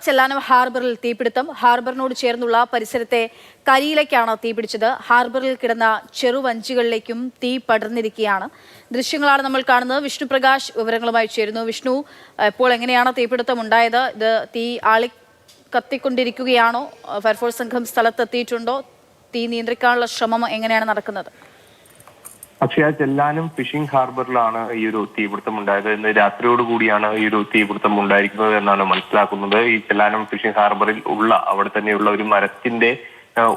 ചെല്ലാനം ഹാർബറിൽ തീപിടുത്തം. ഹാർബറിനോട് ചേർന്നുള്ള പരിസരത്തെ കരിയിലേക്കാണ് തീപിടിച്ചത്. ഹാർബറിൽ കിടന്ന ചെറുവഞ്ചികളിലേക്കും തീ പടർന്നിരിക്കുകയാണ്. ദൃശ്യങ്ങളാണ് നമ്മൾ കാണുന്നത്. വിഷ്ണു പ്രകാശ് വിവരങ്ങളുമായി ചേരുന്നു. വിഷ്ണു, ഇപ്പോൾ എങ്ങനെയാണ് തീപിടുത്തം ഉണ്ടായത്? ഇത് തീ ആളി കത്തിക്കൊണ്ടിരിക്കുകയാണോ? ഫയർഫോഴ്സ് സംഘം സ്ഥലത്തെത്തിയിട്ടുണ്ടോ? തീ നിയന്ത്രിക്കാനുള്ള ശ്രമം എങ്ങനെയാണ് നടക്കുന്നത്? അക്ഷയ, ചെല്ലാനം ഫിഷിംഗ് ഹാർബറിലാണ് ഈ ഒരു തീപിടുത്തം ഉണ്ടായത്. ഇന്ന് രാത്രിയോടുകൂടിയാണ് ഈ ഒരു തീപിടുത്തം ഉണ്ടായിരിക്കുന്നത് എന്നാണ് മനസ്സിലാക്കുന്നത്. ഈ ചെല്ലാനം ഫിഷിംഗ് ഹാർബറിൽ അവിടെ തന്നെയുള്ള ഒരു മരത്തിന്റെ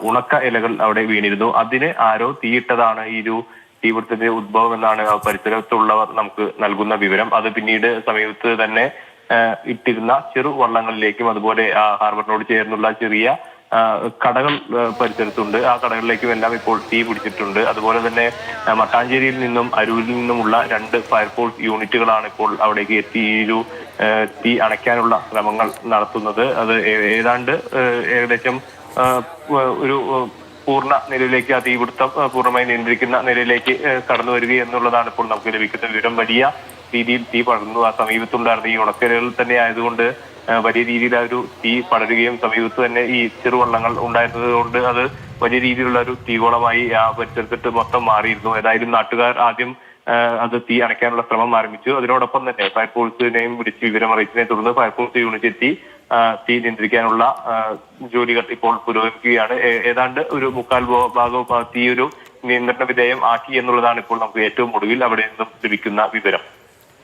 ഉണക്ക ഇലകൾ അവിടെ വീണിരുന്നു. അതിന് ആരോ തീയിട്ടതാണ് ഈ ഒരു തീപിടുത്തത്തിന്റെ ഉദ്ഭവം എന്നാണ് പരിസരത്തുള്ളവർ നമുക്ക് നൽകുന്ന വിവരം. അത് പിന്നീട് സമീപത്ത് തന്നെ ഇട്ടിരുന്ന ചെറു വള്ളങ്ങളിലേക്കും അതുപോലെ ഹാർബറിനോട് ചേർന്നുള്ള ചെറിയ കടകൾ പരിസരത്തുണ്ട്. ആ കടകളിലേക്കും എല്ലാം ഇപ്പോൾ തീ പിടിച്ചിട്ടുണ്ട്. അതുപോലെ തന്നെ മട്ടാഞ്ചേരിയിൽ നിന്നും അരൂരിൽ നിന്നുമുള്ള 2 ഫയർഫോഴ്സ് യൂണിറ്റുകളാണ് ഇപ്പോൾ അവിടേക്ക് എത്തി ഈ ഒരു തീ അണയ്ക്കാനുള്ള ശ്രമങ്ങൾ നടത്തുന്നത്. അത് ഏകദേശം ഒരു പൂർണ്ണ നിലയിലേക്ക് ആ തീപിടുത്തം പൂർണ്ണമായി നിയന്ത്രിക്കുന്ന നിലയിലേക്ക് കടന്നു വരിക എന്നുള്ളതാണ് ഇപ്പോൾ നമുക്ക് ലഭിക്കുന്ന വിവരം. വലിയ രീതിയിൽ തീ പടർന്നു. ആ സമീപത്തുണ്ടായിരുന്ന ഈ ഉണക്കലുകൾ തന്നെ ആയതുകൊണ്ട് വലിയ രീതിയിൽ ആ ഒരു തീ പടരുകയും സമീപത്ത് തന്നെ ഈ ചെറുവള്ളങ്ങൾ ഉണ്ടായിരുന്നത് കൊണ്ട് അത് വലിയ രീതിയിലുള്ള ഒരു തീകോളമായി ആ പരിസരത്തിട്ട് മൊത്തം മാറിയിരുന്നു. ഏതായാലും നാട്ടുകാർ ആദ്യം അത് തീ അണയ്ക്കാനുള്ള ശ്രമം ആരംഭിച്ചു. അതിനോടൊപ്പം തന്നെ ഫയർഫോഴ്സിനെയും വിളിച്ച് വിവരം അറിയിച്ചതിനെ തുടർന്ന് ഫയർഫോഴ്സ് യൂണിറ്റ് എത്തി തീ നിയന്ത്രിക്കാനുള്ള ജോലികൾ ഇപ്പോൾ പുരോഗമിക്കുകയാണ്. ഏതാണ്ട് ഒരു 3/4 ഭാഗവും തീ ഒരു നിയന്ത്രണ വിധേയം ആക്കി എന്നുള്ളതാണ് ഇപ്പോൾ നമുക്ക് ഏറ്റവും ഒടുവിൽ അവിടെ നിന്നും ലഭിക്കുന്ന വിവരം.